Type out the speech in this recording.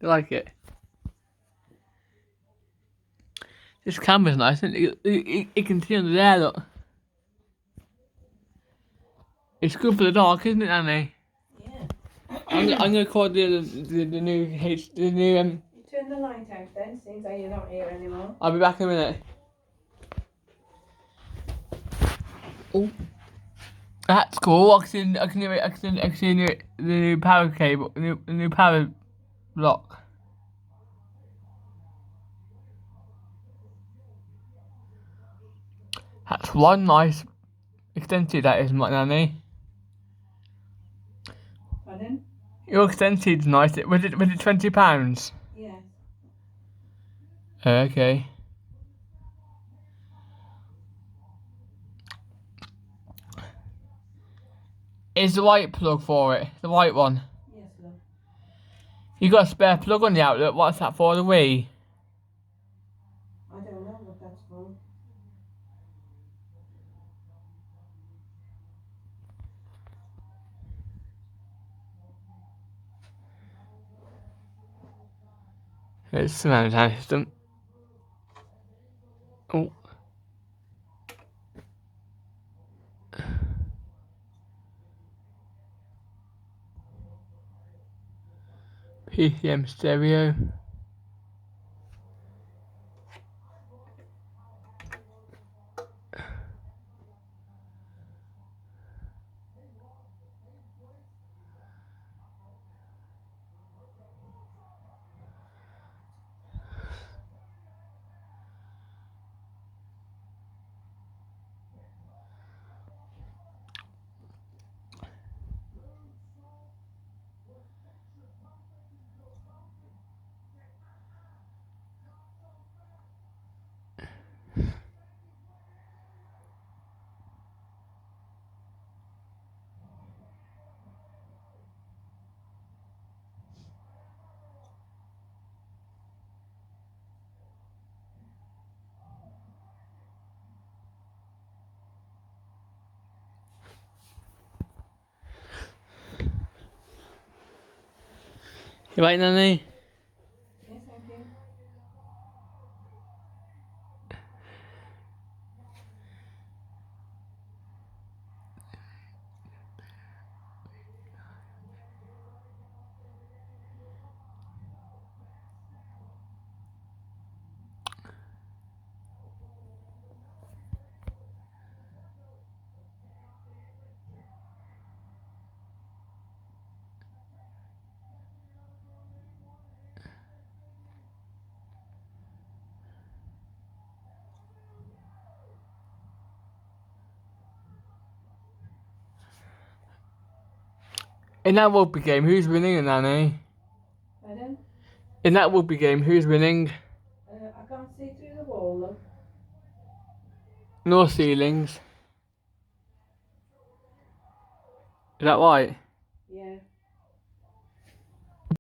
You like it? This camera's nice, isn't it? You can see under there, look. It's good for the dark, isn't it, Annie? Yeah. I'm gonna call the new the new You turn the light out then, seems like you're not here anymore. I'll be back in a minute. Oh, that's cool. I can see the new power cable, the new power block. That's one nice extension that is, Nanny. Pardon? Your extension's nice. Was it £20? Yes. Okay. Is the white plug for it? The white one? Yes, love. You got a spare plug on the outlet. What's that for? The Wii? I don't know what that's for. It's surround sound system. Oh. PCM stereo. You right, Nanny? Yes, thank you. In that rugby game, who's winning, Nanny? Pardon? In that rugby game, who's winning? I can't see through the wall, love. No ceilings. Is that right? Yeah.